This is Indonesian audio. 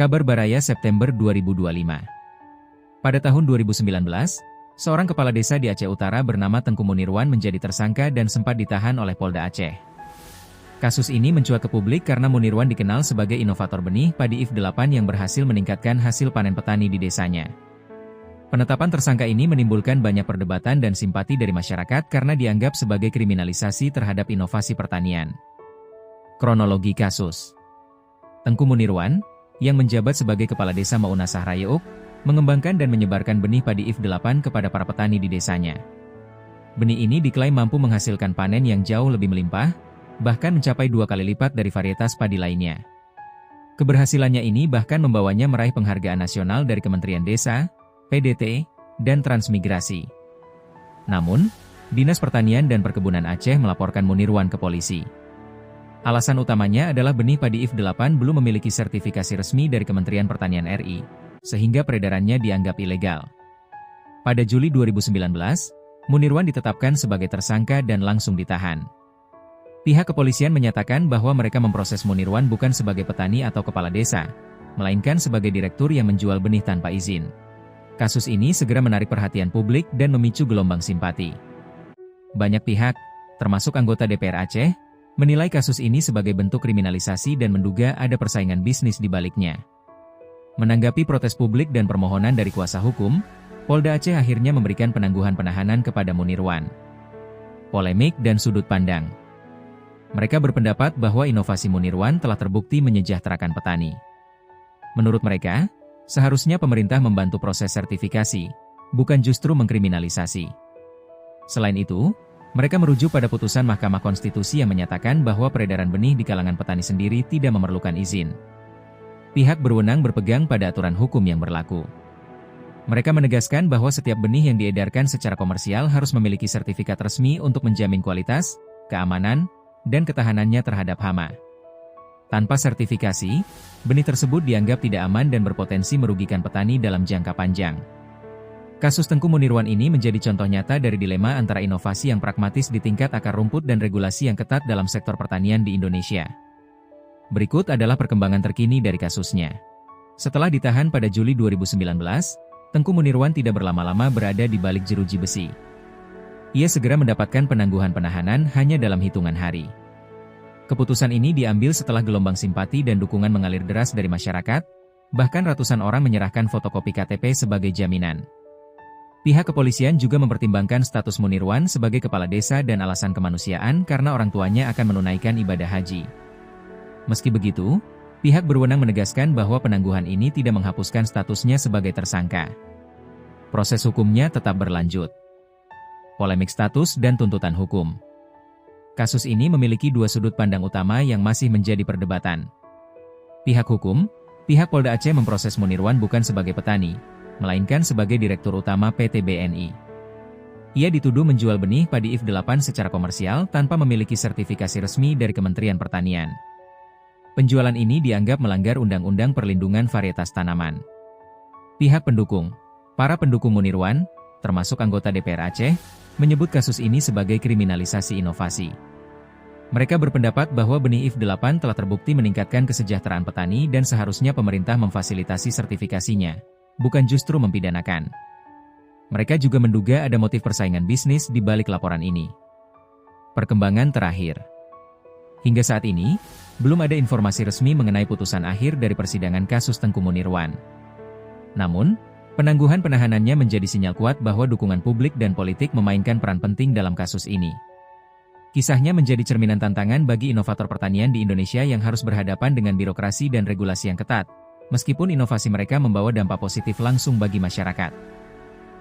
Kabar Baraya September 2025. Pada tahun 2019, seorang kepala desa di Aceh Utara bernama Tengku Munirwan menjadi tersangka dan sempat ditahan oleh Polda Aceh. Kasus ini mencuat ke publik karena Munirwan dikenal sebagai inovator benih padi IF8 yang berhasil meningkatkan hasil panen petani di desanya. Penetapan tersangka ini menimbulkan banyak perdebatan dan simpati dari masyarakat karena dianggap sebagai kriminalisasi terhadap inovasi pertanian. Kronologi kasus. Tengku Munirwan, yang menjabat sebagai Kepala Desa Maunasah Rayeuk, mengembangkan dan menyebarkan benih padi IF8 kepada para petani di desanya. Benih ini diklaim mampu menghasilkan panen yang jauh lebih melimpah, bahkan mencapai 2 kali lipat dari varietas padi lainnya. Keberhasilannya ini bahkan membawanya meraih penghargaan nasional dari Kementerian Desa, PDT, dan Transmigrasi. Namun, Dinas Pertanian dan Perkebunan Aceh melaporkan Munirwan ke polisi. Alasan utamanya adalah benih padi IF8 belum memiliki sertifikasi resmi dari Kementerian Pertanian RI, sehingga peredarannya dianggap ilegal. Pada Juli 2019, Munirwan ditetapkan sebagai tersangka dan langsung ditahan. Pihak kepolisian menyatakan bahwa mereka memproses Munirwan bukan sebagai petani atau kepala desa, melainkan sebagai direktur yang menjual benih tanpa izin. Kasus ini segera menarik perhatian publik dan memicu gelombang simpati. Banyak pihak, termasuk anggota DPR Aceh, menilai kasus ini sebagai bentuk kriminalisasi dan menduga ada persaingan bisnis di baliknya. Menanggapi protes publik dan permohonan dari kuasa hukum, Polda Aceh akhirnya memberikan penangguhan penahanan kepada Munirwan. Polemik dan sudut pandang. Mereka berpendapat bahwa inovasi Munirwan telah terbukti menyejahterakan petani. Menurut mereka, seharusnya pemerintah membantu proses sertifikasi, bukan justru mengkriminalisasi. Selain itu, mereka merujuk pada putusan Mahkamah Konstitusi yang menyatakan bahwa peredaran benih di kalangan petani sendiri tidak memerlukan izin. Pihak berwenang berpegang pada aturan hukum yang berlaku. Mereka menegaskan bahwa setiap benih yang diedarkan secara komersial harus memiliki sertifikat resmi untuk menjamin kualitas, keamanan, dan ketahanannya terhadap hama. Tanpa sertifikasi, benih tersebut dianggap tidak aman dan berpotensi merugikan petani dalam jangka panjang. Kasus Tengku Munirwan ini menjadi contoh nyata dari dilema antara inovasi yang pragmatis di tingkat akar rumput dan regulasi yang ketat dalam sektor pertanian di Indonesia. Berikut adalah perkembangan terkini dari kasusnya. Setelah ditahan pada Juli 2019, Tengku Munirwan tidak berlama-lama berada di balik jeruji besi. Ia segera mendapatkan penangguhan penahanan hanya dalam hitungan hari. Keputusan ini diambil setelah gelombang simpati dan dukungan mengalir deras dari masyarakat, bahkan ratusan orang menyerahkan fotokopi KTP sebagai jaminan. Pihak kepolisian juga mempertimbangkan status Munirwan sebagai kepala desa dan alasan kemanusiaan karena orang tuanya akan menunaikan ibadah haji. Meski begitu, pihak berwenang menegaskan bahwa penangguhan ini tidak menghapuskan statusnya sebagai tersangka. Proses hukumnya tetap berlanjut. Polemik status dan tuntutan hukum. Kasus ini memiliki dua sudut pandang utama yang masih menjadi perdebatan. Pihak hukum, pihak Polda Aceh memproses Munirwan bukan sebagai petani, melainkan sebagai Direktur Utama PT BNI. Ia dituduh menjual benih padi IF8 secara komersial tanpa memiliki sertifikasi resmi dari Kementerian Pertanian. Penjualan ini dianggap melanggar Undang-Undang Perlindungan Varietas Tanaman. Pihak pendukung, para pendukung Munirwan, termasuk anggota DPR Aceh, menyebut kasus ini sebagai kriminalisasi inovasi. Mereka berpendapat bahwa benih IF8 telah terbukti meningkatkan kesejahteraan petani dan seharusnya pemerintah memfasilitasi sertifikasinya, bukan justru mempidanakan. Mereka juga menduga ada motif persaingan bisnis di balik laporan ini. Perkembangan terakhir. Hingga saat ini, belum ada informasi resmi mengenai putusan akhir dari persidangan kasus Tengku Munirwan. Namun, penangguhan penahanannya menjadi sinyal kuat bahwa dukungan publik dan politik memainkan peran penting dalam kasus ini. Kisahnya menjadi cerminan tantangan bagi inovator pertanian di Indonesia yang harus berhadapan dengan birokrasi dan regulasi yang ketat, meskipun inovasi mereka membawa dampak positif langsung bagi masyarakat.